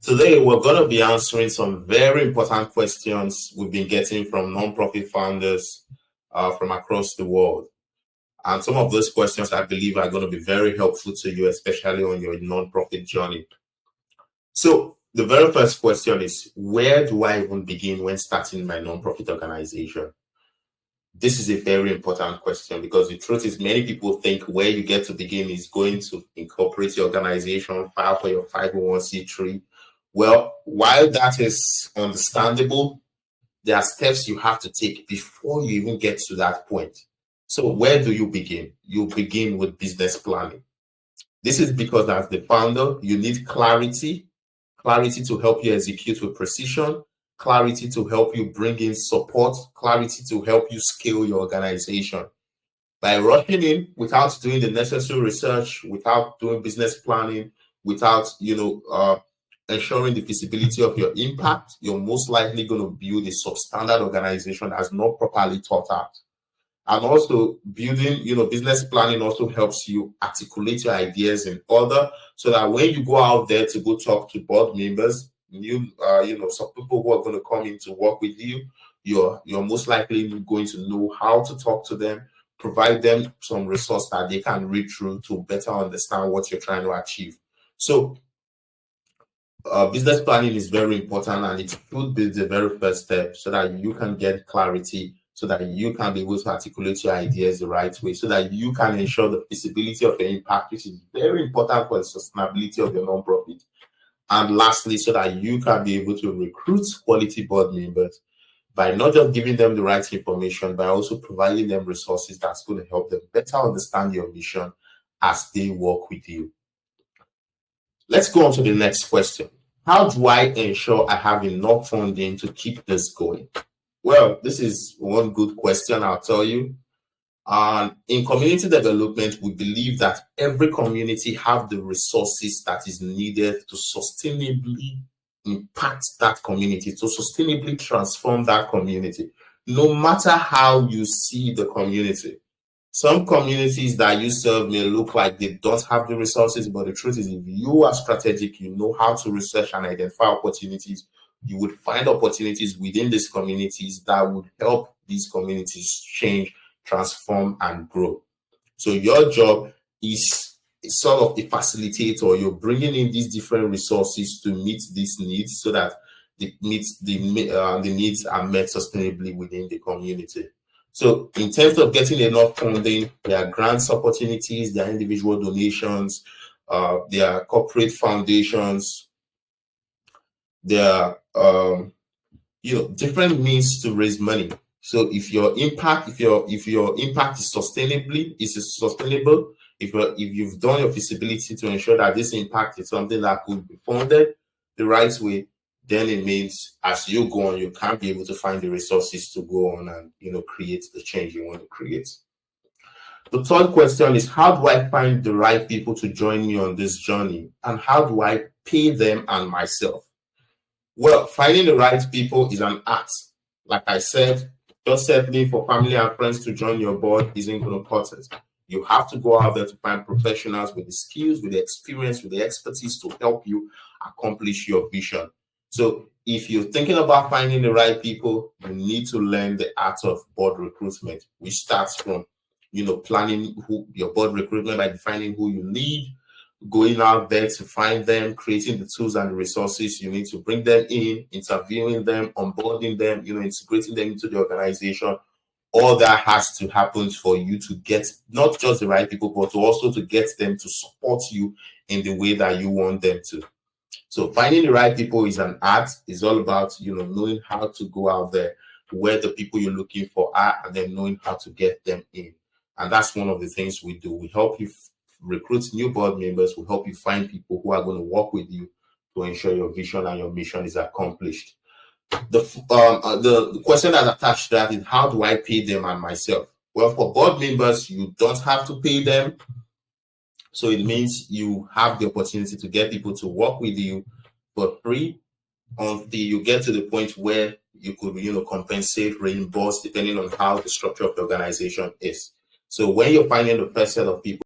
Today, we're going to be answering some very important questions we've been getting from nonprofit founders from across the world. And some of those questions I believe are going to be very helpful to you, especially on your nonprofit journey. So, the very first question is, where do I even begin when starting my nonprofit organization? This is a very important question because the truth is many people think where you get to begin is going to incorporate your organization, file for your 501c3. Well, while that is understandable, there are steps you have to take before you even get to that point. So where do you begin? You begin with business planning. This is because as the founder, you need clarity to help you execute with precision, clarity to help you bring in support, clarity to help you scale your organization. By rushing in without doing the necessary research, without doing business planning, without ensuring the feasibility of your impact, you're most likely going to build a substandard organization that's not properly thought out. And also building, business planning also helps you articulate your ideas in order so that when you go out there to go talk to board members, some people who are going to come in to work with you, you're most likely going to know how to talk to them, provide them some resource that they can read through to better understand what you're trying to achieve. So business planning is very important, and it should be the very first step so that you can get clarity, so that you can be able to articulate your ideas the right way, so that you can ensure the feasibility of your impact, which is very important for the sustainability of your nonprofit. And lastly, so that you can be able to recruit quality board members by not just giving them the right information, but also providing them resources that's going to help them better understand your mission as they work with you. Let's go on to the next question. How do I ensure I have enough funding to keep this going? Well, this is one good question, I'll tell you. In community development, we believe that every community have the resources that is needed to sustainably impact that community, to sustainably transform that community, no matter how you see the community. Some communities that you serve may look like they don't have the resources, but the truth is, if you are strategic, you know how to research and identify opportunities, you would find opportunities within these communities that would help these communities change, transform, and grow. So your job is sort of a facilitator. You're bringing in these different resources to meet these needs so that the needs are met sustainably within the community. So in terms of getting enough funding, there are grants opportunities, there are individual donations, there are corporate foundations, there are different means to raise money. So if your impact is sustainable, if you've done your feasibility to ensure that this impact is something that could be funded the right way, then it means as you go on, you can be able to find the resources to go on and create the change you want to create. The third question is, how do I find the right people to join me on this journey, and how do I pay them and myself? Well, finding the right people is an art. Like I said, just settling for family and friends to join your board isn't going to cut it. You have to go out there to find professionals with the skills, with the experience, with the expertise to help you accomplish your vision. So if you're thinking about finding the right people, you need to learn the art of board recruitment, which starts from, planning your board recruitment by defining who you need, going out there to find them, creating the tools and the resources you need to bring them in, interviewing them, onboarding them, integrating them into the organization. All that has to happen for you to get not just the right people, but also to get them to support you in the way that you want them to. So finding the right people is an art. It's all about, knowing how to go out there, where the people you're looking for are, and then knowing how to get them in. And that's one of the things we do. We help you recruit new board members. We help you find people who are going to work with you to ensure your vision and your mission is accomplished. The question that's attached to that is, how do I pay them and myself? Well, for board members, you don't have to pay them. So it means you have the opportunity to get people to work with you for free until you get to the point where you could, compensate, reimburse, depending on how the structure of the organization is. So when you're finding the first set of people